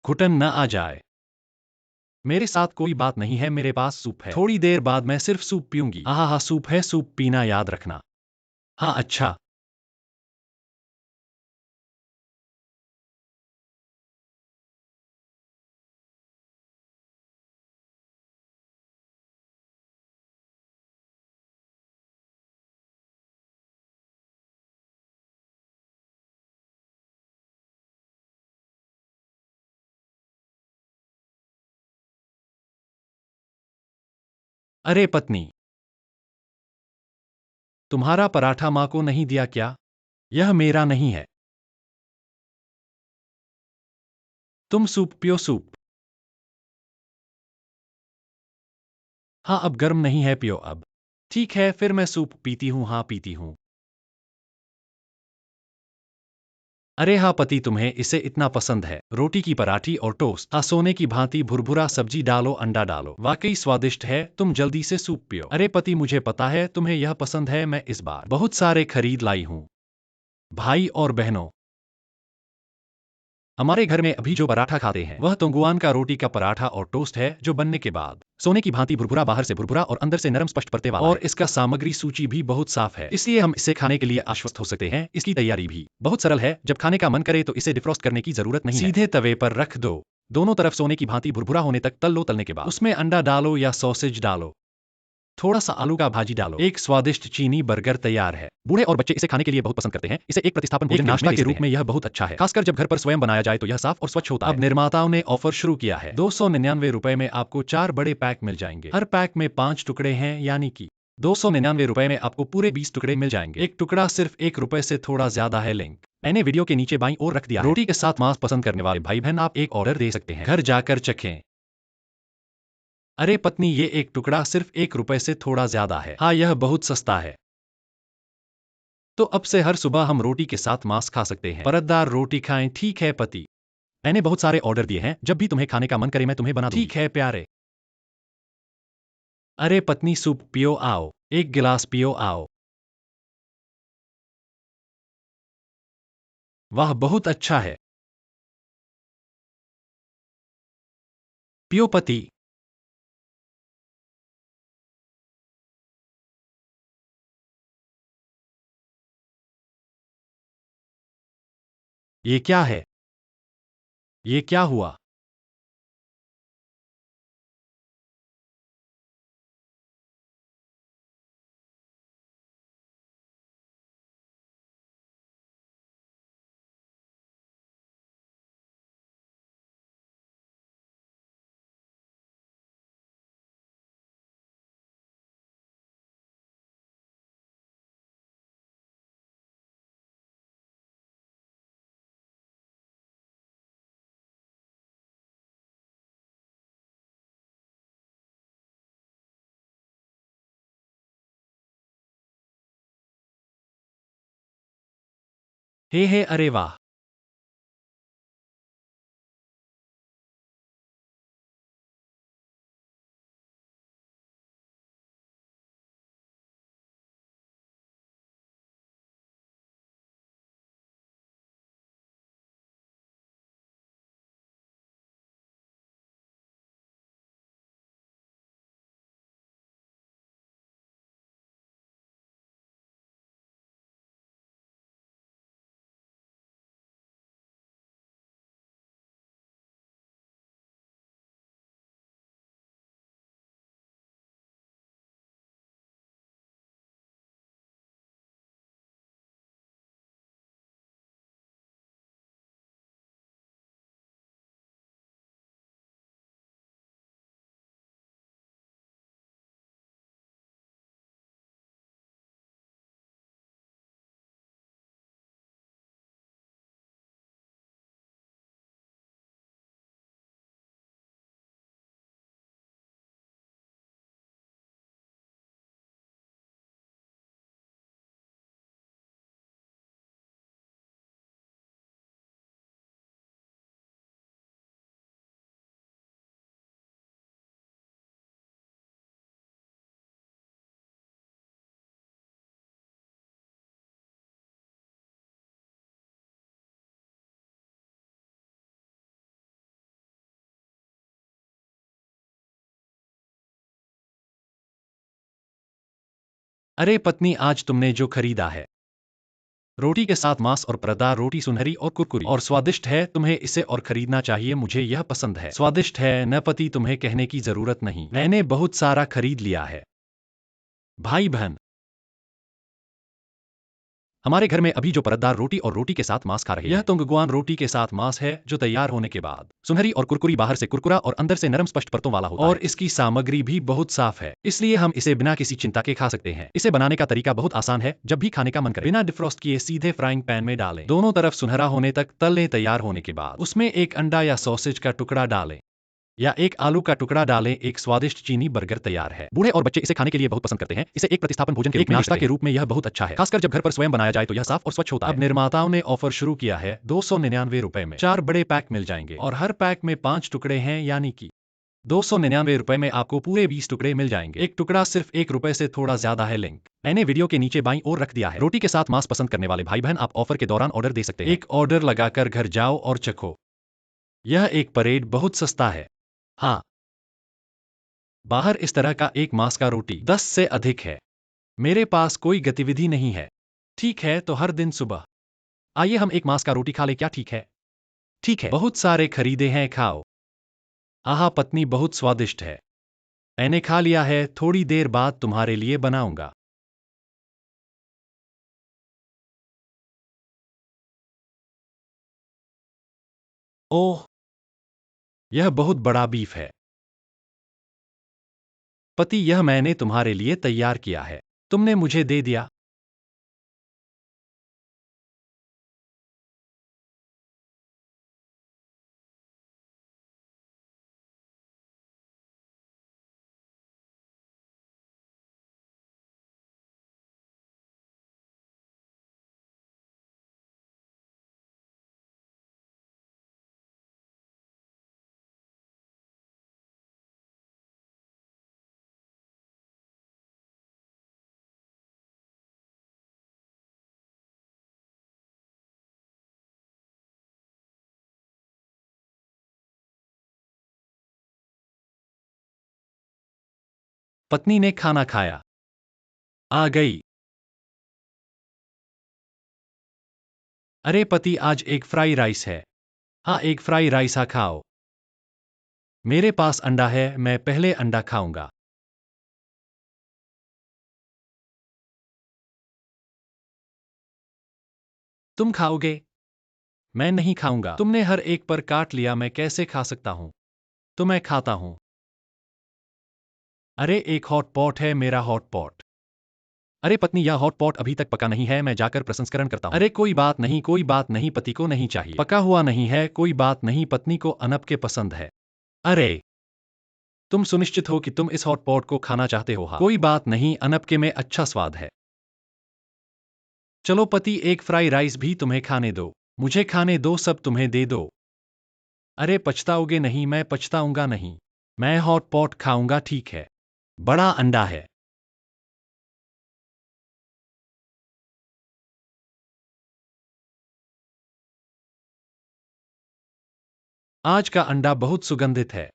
घुटन न आ जाए। मेरे साथ कोई बात नहीं है, मेरे पास सूप है, थोड़ी देर बाद मैं सिर्फ सूप पीऊंगी। हाँ हाँ, सूप है, सूप पीना याद रखना। हाँ अच्छा। अरे पत्नी, तुम्हारा पराठा माँ को नहीं दिया क्या? यह मेरा नहीं है। तुम सूप पियो, सूप। हाँ अब गर्म नहीं है, पियो अब। ठीक है, फिर मैं सूप पीती हूँ, हाँ पीती हूँ। अरे हाँ पति, तुम्हें इसे इतना पसंद है, रोटी की पराठी और टोस्ट। हाँ सोने की भांति भुरभुरा, सब्जी डालो, अंडा डालो, वाकई स्वादिष्ट है। तुम जल्दी से सूप पियो। अरे पति, मुझे पता है तुम्हें यह पसंद है, मैं इस बार बहुत सारे खरीद लाई हूँ। भाई और बहनों, हमारे घर में अभी जो पराठा खाते हैं वह तोंगुआन का रोटी का पराठा और टोस्ट है, जो बनने के बाद सोने की भांति भुरभुरा, बाहर से भुरभुरा और अंदर से नरम स्पष्ट परते वाला और इसका सामग्री सूची भी बहुत साफ है, इसलिए हम इसे खाने के लिए आश्वस्त हो सकते हैं। इसकी तैयारी भी बहुत सरल है, जब खाने का मन करे तो इसे डिफ्रॉस्ट करने की जरूरत नहीं है, सीधे तवे पर रख दो, दोनों तरफ सोने की भांति भुरभुरा होने तक तल लो, तलने के बाद उसमें अंडा डालो या सॉसेज डालो, थोड़ा सा आलू का भाजी डालो, एक स्वादिष्ट चीनी बर्गर तैयार है। बूढ़े और बच्चे इसे खाने के लिए बहुत पसंद करते हैं। इसे एक प्रतिस्थापन भोजन नाश्ता के रूप में यह बहुत अच्छा है, खासकर जब घर पर स्वयं बनाया जाए तो यह साफ और स्वच्छ होता है। अब निर्माताओं ने ऑफर शुरू किया है, 299 रुपए में आपको 4 बड़े पैक मिल जाएंगे। हर पैक में 5 टुकड़े हैं, यानी कि 299 रुपए में आपको पूरे 20 टुकड़े मिल जाएंगे। एक टुकड़ा सिर्फ 1 रुपए से थोड़ा ज्यादा है। लिंक मैंने वीडियो के नीचे बाईं ओर रख दिया है। रोटी के साथ मांस पसंद करने वाले भाई बहन आप एक ऑर्डर दे सकते हैं, घर जाकर चखें। अरे पत्नी, ये एक टुकड़ा सिर्फ 1 रुपए से थोड़ा ज्यादा है। हाँ, यह बहुत सस्ता है। तो अब से हर सुबह हम रोटी के साथ मांस खा सकते हैं। परतदार रोटी खाएं। ठीक है पति, मैंने बहुत सारे ऑर्डर दिए हैं, जब भी तुम्हें खाने का मन करे मैं तुम्हें बना दूंगी। ठीक है प्यारे। अरे पत्नी, सूप पियो आओ, एक गिलास पियो आओ। वाह, बहुत अच्छा है। पियो पति। ये क्या है? ये क्या हुआ? हे अरे वाह। अरे पत्नी, आज तुमने जो खरीदा है, रोटी के साथ मांस और परतदार रोटी सुनहरी और कुरकुरी और स्वादिष्ट है। तुम्हें इसे और खरीदना चाहिए, मुझे यह पसंद है। स्वादिष्ट है न पति, तुम्हें कहने की जरूरत नहीं, मैंने बहुत सारा खरीद लिया है। भाई बहन, हमारे घर में अभी जो परतदार रोटी और रोटी के साथ मांस खा रहे हैं, यह तुंगगुआन रोटी के साथ मांस है, जो तैयार होने के बाद सुनहरी और कुरकुरी, बाहर से कुरकुरा और अंदर से नरम स्पष्ट परतों वाला होता है। और इसकी सामग्री भी बहुत साफ है, इसलिए हम इसे बिना किसी चिंता के खा सकते हैं। इसे बनाने का तरीका बहुत आसान है। जब भी खाने का मन करे, बिना डिफ्रॉस्ट किए सीधे फ्राइंग पैन में डालें, दोनों तरफ सुनहरा होने तक तल लें। तैयार होने के बाद उसमें एक अंडा या सॉसेज का टुकड़ा डालें या एक आलू का टुकड़ा डालें। एक स्वादिष्ट चीनी बर्गर तैयार है। बूढ़े और बच्चे इसे खाने के लिए बहुत पसंद करते हैं। इसे एक प्रतिस्थापन भोजन के रूप में नाश्ता के रूप में यह बहुत अच्छा है, खासकर जब घर पर स्वयं बनाया जाए तो यह साफ और स्वच्छ होता है। अब निर्माताओं ने ऑफर शुरू किया है, 299 रुपए में 4 बड़े पैक मिल जाएंगे और हर पैक में 5 टुकड़े हैं, यानी कि 299 रुपए में आपको पूरे 20 टुकड़े मिल जाएंगे। एक टुकड़ा सिर्फ 1 रुपए से थोड़ा ज्यादा है। लिंक मैंने वीडियो के नीचे बाईं ओर रख दिया है। रोटी के साथ मांस पसंद करने वाले भाई बहन आप ऑफर के दौरान ऑर्डर दे सकते हैं। एक ऑर्डर लगाकर घर जाओ और चखो। यह एक परेड बहुत सस्ता है। हाँ, बाहर इस तरह का एक मांस का रोटी 10 से अधिक है। मेरे पास कोई गतिविधि नहीं है। ठीक है, तो हर दिन सुबह आइए हम एक मांस का रोटी खा ले, क्या ठीक है? ठीक है, बहुत सारे खरीदे हैं, खाओ। आहा पत्नी, बहुत स्वादिष्ट है। मैंने खा लिया है, थोड़ी देर बाद तुम्हारे लिए बनाऊंगा। ओह, यह बहुत बड़ा बीफ है। पति, यह मैंने तुम्हारे लिए तैयार किया है। तुमने मुझे दे दिया। पत्नी ने खाना खाया। आ गई। अरे पति, आज एक फ्राई राइस है। हाँ, एक फ्राई राइस खाओ। मेरे पास अंडा है, मैं पहले अंडा खाऊंगा। तुम खाओगे? मैं नहीं खाऊंगा। तुमने हर एक पर काट लिया, मैं कैसे खा सकता हूं? तो मैं खाता हूं। अरे, एक हॉट पॉट है, मेरा हॉट पॉट। अरे पत्नी, यह हॉट पॉट अभी तक पका नहीं है, मैं जाकर प्रसंस्करण करता हूं। अरे कोई बात नहीं, कोई बात नहीं, पति को नहीं चाहिए। पका हुआ नहीं है, कोई बात नहीं, पत्नी को अनप के पसंद है। अरे, तुम सुनिश्चित हो कि तुम इस हॉट पॉट को खाना चाहते हो? हाँ, कोई बात नहीं, अनप के में अच्छा स्वाद है। चलो पति, एक फ्राई राइस भी तुम्हें खाने दो। मुझे खाने दो, सब तुम्हें दे दो। अरे पछताओगे नहीं, मैं पछताऊंगा नहीं। मैं हॉट पॉट खाऊंगा, ठीक है। बड़ा अंडा है। आज का अंडा बहुत सुगंधित है।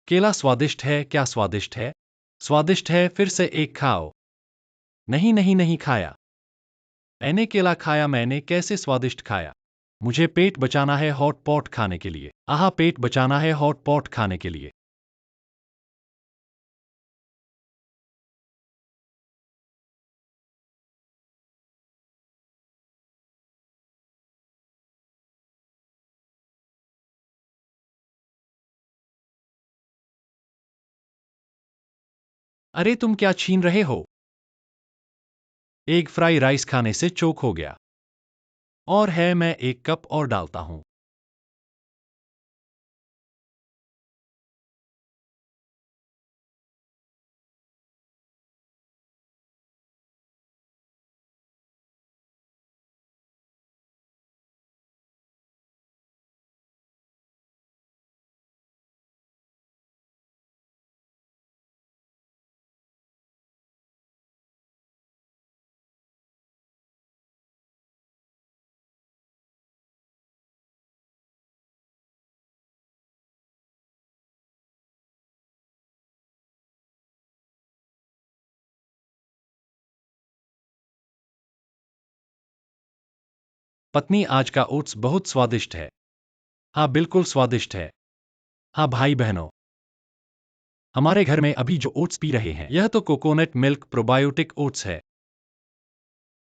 केला स्वादिष्ट है, क्या स्वादिष्ट है? स्वादिष्ट है, फिर से एक खाओ। नहीं नहीं नहीं खाया। मैंने केला खाया, मैंने कैसे स्वादिष्ट खाया? मुझे पेट बचाना है हॉट पॉट खाने के लिए। आहा, पेट बचाना है हॉट पॉट खाने के लिए। अरे तुम क्या छीन रहे हो? एक फ्राई राइस खाने से चोक हो गया। और है, मैं एक कप और डालता हूं। पत्नी, आज का ओट्स बहुत स्वादिष्ट है। हाँ, बिल्कुल स्वादिष्ट है। हाँ भाई बहनों, हमारे घर में अभी जो ओट्स पी रहे हैं, यह तो कोकोनट मिल्क प्रोबायोटिक ओट्स है।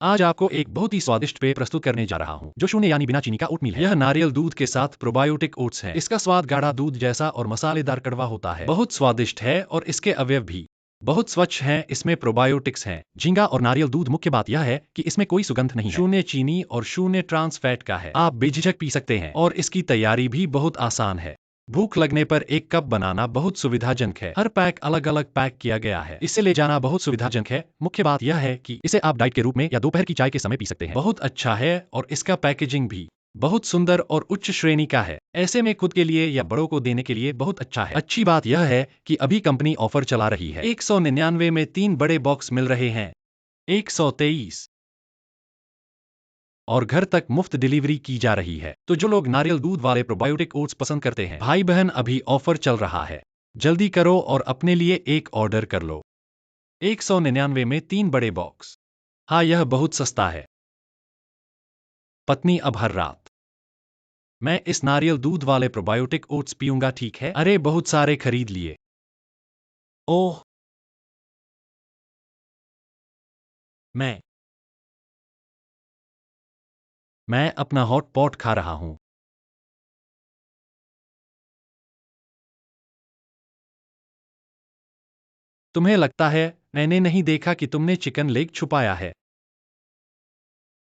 आज आपको एक बहुत ही स्वादिष्ट पेय प्रस्तुत करने जा रहा हूं, जो शून्य यानी बिना चीनी का ओटमील है। यह नारियल दूध के साथ प्रोबायोटिक ओट्स है। इसका स्वाद गाढ़ा दूध जैसा और मसालेदार कड़वा होता है। बहुत स्वादिष्ट है और इसके अवयव भी बहुत स्वच्छ हैं। इसमें प्रोबायोटिक्स हैं, झींगा और नारियल दूध। मुख्य बात यह है कि इसमें कोई सुगंध नहीं है, शून्य चीनी और शून्य ट्रांस फैट का है। आप बेझिझक पी सकते हैं और इसकी तैयारी भी बहुत आसान है। भूख लगने पर एक कप बनाना बहुत सुविधाजनक है। हर पैक अलग अलग पैक किया गया है। इसे ले जाना बहुत सुविधाजनक है। मुख्य बात यह है कि इसे आप डाइट के रूप में या दोपहर की चाय के समय पी सकते हैं। बहुत अच्छा है और इसका पैकेजिंग भी बहुत सुंदर और उच्च श्रेणी का है। ऐसे में खुद के लिए या बड़ों को देने के लिए बहुत अच्छा है। अच्छी बात यह है कि अभी कंपनी ऑफर चला रही है। 199 में 3 बड़े बॉक्स मिल रहे हैं। 123 और घर तक मुफ्त डिलीवरी की जा रही है। तो जो लोग नारियल दूध वाले प्रोबायोटिक ओट्स पसंद करते हैं, भाई बहन, अभी ऑफर चल रहा है। जल्दी करो और अपने लिए एक ऑर्डर कर लो। 199 में 3 बड़े बॉक्स। हाँ, यह बहुत सस्ता है। पत्नी, अब हर रात मैं इस नारियल दूध वाले प्रोबायोटिक ओट्स पीऊंगा, ठीक है? अरे, बहुत सारे खरीद लिए। ओह, मैं मैं अपना हॉट पॉट खा रहा हूं। तुम्हें लगता है मैंने नहीं देखा कि तुमने चिकन लेग छुपाया है?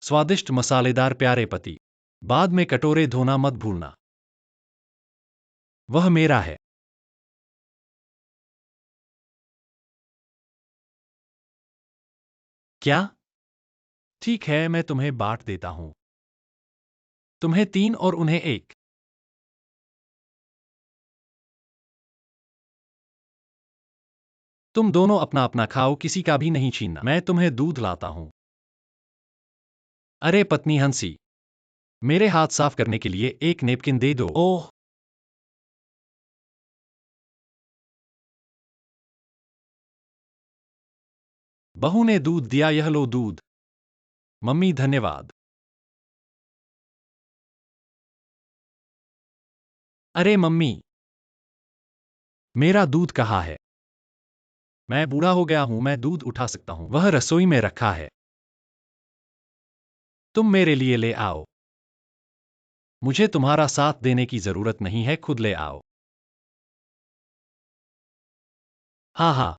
स्वादिष्ट मसालेदार प्यारे पति, बाद में कटोरे धोना मत भूलना। वह मेरा है। क्या? ठीक है, मैं तुम्हें बांट देता हूं। तुम्हें 3 और उन्हें 1। तुम दोनों अपना अपना खाओ, किसी का भी नहीं छीनना। मैं तुम्हें दूध लाता हूं। अरे पत्नी हंसी, मेरे हाथ साफ करने के लिए एक नेपकिन दे दो। ओह, बहू ने दूध दिया, यह लो दूध। मम्मी, धन्यवाद। अरे मम्मी, मेरा दूध कहाँ है? मैं बूढ़ा हो गया हूं, मैं दूध उठा सकता हूं। वह रसोई में रखा है। तुम मेरे लिए ले आओ। मुझे तुम्हारा साथ देने की जरूरत नहीं है, खुद ले आओ। हाँ हाँ।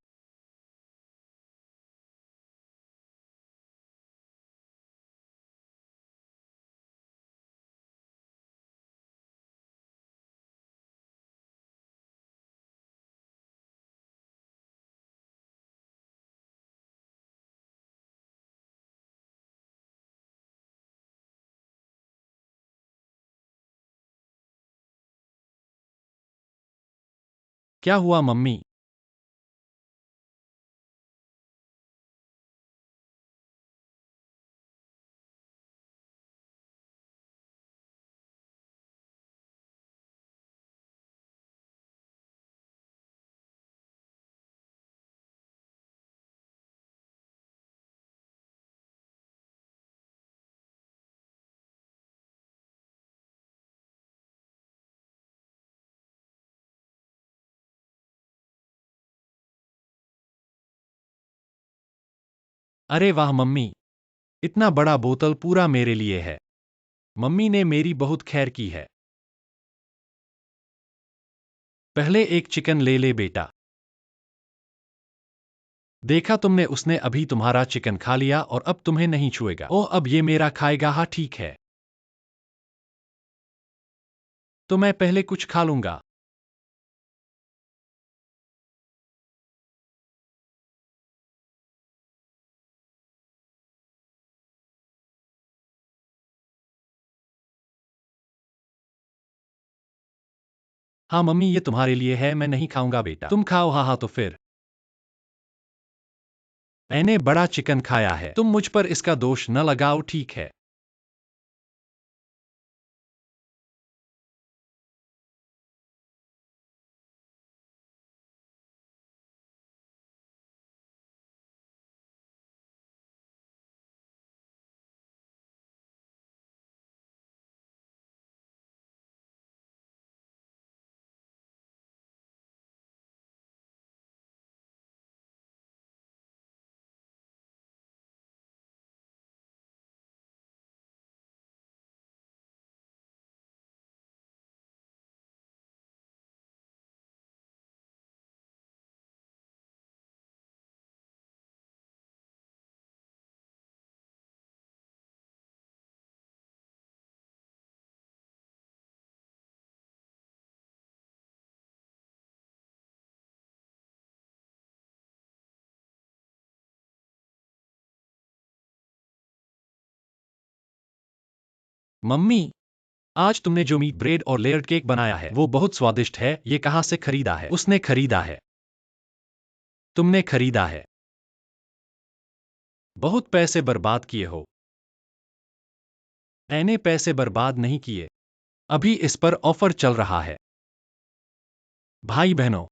क्या हुआ मम्मी? अरे वाह मम्मी, इतना बड़ा बोतल पूरा मेरे लिए है। मम्मी ने मेरी बहुत खैर की है। पहले एक चिकन ले ले बेटा। देखा तुमने, उसने अभी तुम्हारा चिकन खा लिया और अब तुम्हें नहीं छुएगा। ओह, अब ये मेरा खाएगा। हाँ ठीक है, तो मैं पहले कुछ खा लूंगा। हाँ मम्मी, ये तुम्हारे लिए है, मैं नहीं खाऊंगा बेटा। तुम खाओ। हाँ हाँ, तो फिर मैंने बड़ा चिकन खाया है, तुम मुझ पर इसका दोष न लगाओ, ठीक है? मम्मी, आज तुमने जो मीट ब्रेड और लेयर्ड केक बनाया है वो बहुत स्वादिष्ट है। ये कहाँ से खरीदा है? उसने खरीदा है। तुमने खरीदा है। बहुत पैसे बर्बाद किए हो। मैंने पैसे बर्बाद नहीं किए। अभी इस पर ऑफर चल रहा है। भाई बहनों,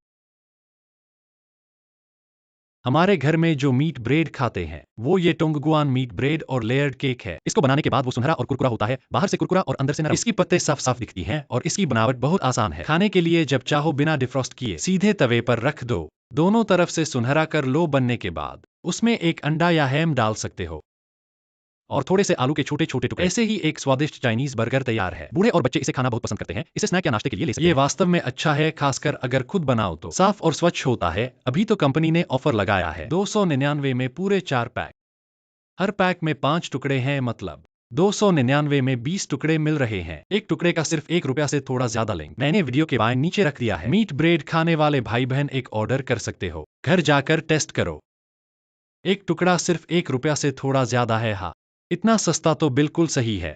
हमारे घर में जो मीट ब्रेड खाते हैं वो ये टोंगगुआन मीट ब्रेड और लेयर्ड केक है। इसको बनाने के बाद वो सुनहरा और कुरकुरा होता है, बाहर से कुरकुरा और अंदर से नरम। इसकी पत्ते साफ साफ दिखती हैं और इसकी बनावट बहुत आसान है। खाने के लिए जब चाहो बिना डिफ्रॉस्ट किए सीधे तवे पर रख दो। दोनों तरफ से सुनहरा कर लो। बनने के बाद उसमें एक अंडा या हैम डाल सकते हो और थोड़े से आलू के छोटे छोटे टुकड़े। ऐसे ही एक स्वादिष्ट चाइनीज बर्गर तैयार है। बूढ़े और बच्चे इसे खाना बहुत पसंद करते हैं। इसे स्नैक या नाश्ते के लिए ले सकते हैं। ये वास्तव में अच्छा है, खासकर अगर खुद बनाओ तो। साफ और स्वच्छ होता है। अभी तो कंपनी ने ऑफर लगाया है 299 में पूरे 4 पैक। हर पैक में 5 टुकड़े हैं, मतलब 299 में 20 टुकड़े मिल रहे हैं। एक टुकड़े का सिर्फ ₹1 से थोड़ा ज्यादा लेंगे। मैंने वीडियो के बाएं नीचे रख दिया है। मीट ब्रेड खाने वाले भाई बहन एक ऑर्डर कर सकते हो। घर जाकर टेस्ट करो। एक टुकड़ा सिर्फ ₹1 से थोड़ा ज्यादा है। हाँ, इतना सस्ता तो बिल्कुल सही है।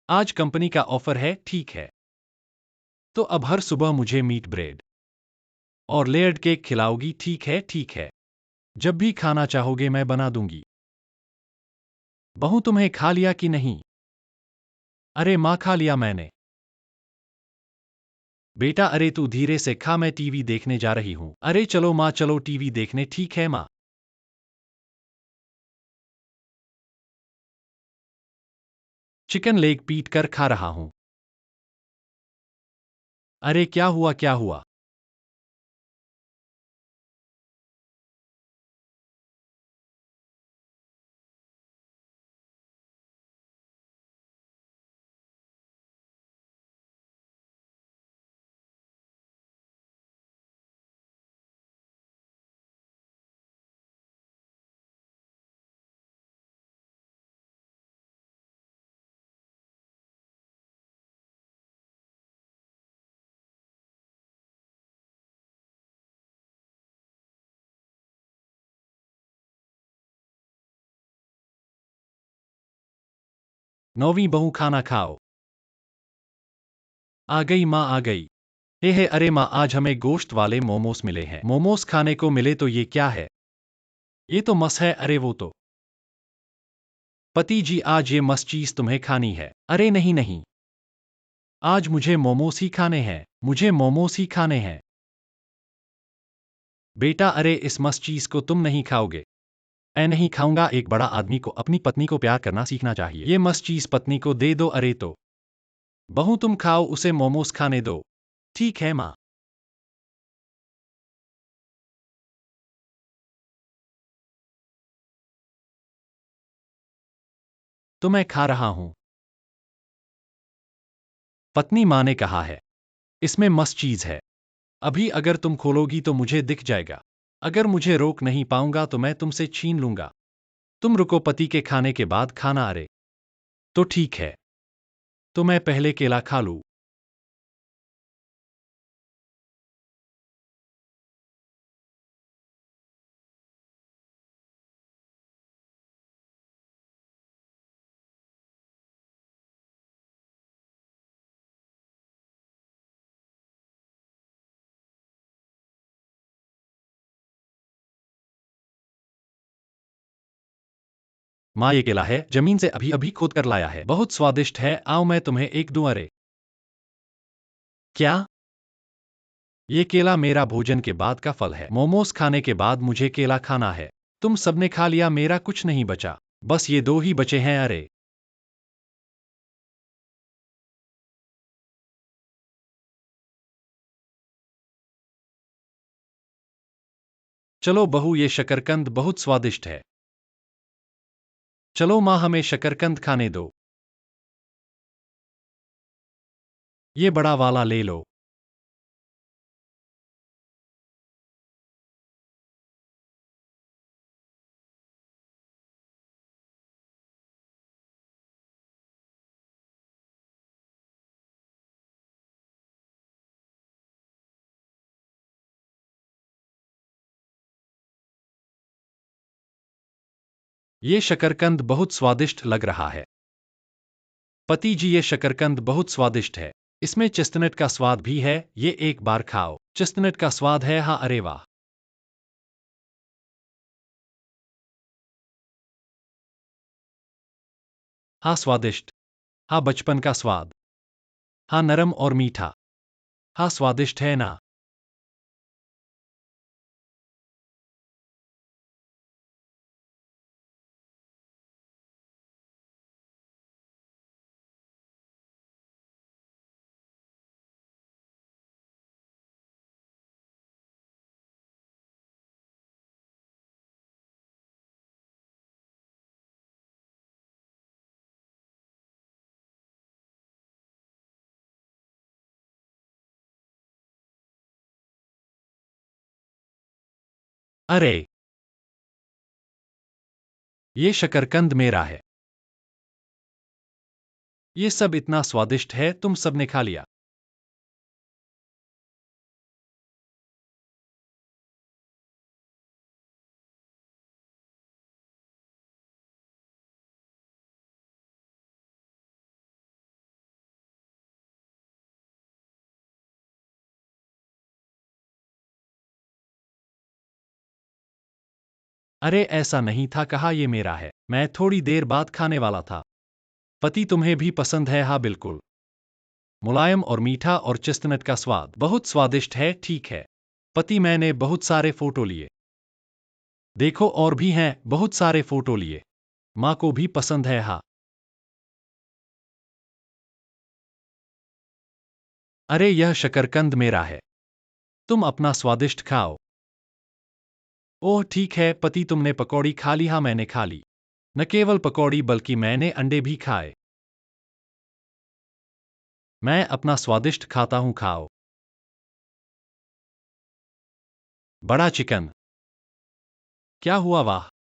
आज कंपनी का ऑफर है, ठीक है। तो अब हर सुबह मुझे मीट ब्रेड और लेयर्ड केक खिलाओगी? ठीक है, ठीक है। जब भी खाना चाहोगे मैं बना दूंगी। बहू, तुम्हें खा लिया कि नहीं? अरे माँ, खा लिया मैंने। बेटा, अरे तू धीरे से खा, मैं टीवी देखने जा रही हूँ। अरे चलो माँ, चलो टीवी देखने। ठीक है माँ। चिकन लेग पीट कर खा रहा हूँ। अरे क्या हुआ, क्या हुआ? नौवीं बहू, खाना खाओ। आ गई माँ, आ गई। हे, अरे माँ, आज हमें गोश्त वाले मोमोस मिले हैं। मोमोस खाने को मिले तो ये क्या है? ये तो मस है। अरे वो तो पति जी, आज ये मस चीज तुम्हें खानी है। अरे नहीं नहीं, आज मुझे मोमोस ही खाने हैं। मुझे मोमोस ही खाने हैं। बेटा, अरे इस मस चीज को तुम नहीं खाओगे। मैं नहीं खाऊंगा। एक बड़ा आदमी को अपनी पत्नी को प्यार करना सीखना चाहिए। ये मस चीज पत्नी को दे दो। अरे तो बहू, तुम खाओ, उसे मोमोस खाने दो। ठीक है माँ। तो मैं खा रहा हूं। पत्नी, माँ ने कहा है इसमें मस्त चीज है। अभी अगर तुम खोलोगी तो मुझे दिख जाएगा। अगर मुझे रोक नहीं पाऊंगा तो मैं तुमसे छीन लूंगा। तुम रुको, पति के खाने के बाद खाना। अरे तो ठीक है, तो मैं पहले केला खा लूं। माँ, ये केला है, जमीन से अभी अभी खोद कर लाया है। बहुत स्वादिष्ट है। आओ मैं तुम्हें एक दूं। अरे क्या? ये केला मेरा भोजन के बाद का फल है। मोमोस खाने के बाद मुझे केला खाना है। तुम सबने खा लिया, मेरा कुछ नहीं बचा। बस ये दो ही बचे हैं। अरे चलो बहू, ये शकरकंद बहुत स्वादिष्ट है। चलो माँ, हमें शकरकंद खाने दो। ये बड़ा वाला ले लो। ये शकरकंद बहुत स्वादिष्ट लग रहा है। पति जी, ये शकरकंद बहुत स्वादिष्ट है। इसमें चेस्टनट का स्वाद भी है, ये एक बार खाओ। चेस्टनट का स्वाद है, हाँ, अरे वाह। हाँ, स्वादिष्ट। हाँ, बचपन का स्वाद। हाँ, नरम और मीठा। हाँ, स्वादिष्ट है ना। अरे, ये शकरकंद मेरा है। ये सब इतना स्वादिष्ट है, तुम सबने खा लिया। अरे, ऐसा नहीं था कहा, ये मेरा है। मैं थोड़ी देर बाद खाने वाला था। पति, तुम्हें भी पसंद है? हाँ, बिल्कुल। मुलायम और मीठा और चेस्टनट का स्वाद बहुत स्वादिष्ट है, ठीक है। पति, मैंने बहुत सारे फोटो लिए। देखो, और भी हैं, बहुत सारे फोटो लिए। माँ को भी पसंद है, हाँ। अरे, यह शकरकंद मेरा है। तुम अपना स्वादिष्ट खाओ। ओह, ठीक है पति, तुमने पकौड़ी खा ली? हाँ, मैंने खा ली। न केवल पकौड़ी बल्कि मैंने अंडे भी खाए। मैं अपना स्वादिष्ट खाता हूँ, खाओ। बड़ा चिकन। क्या हुआ? वाह।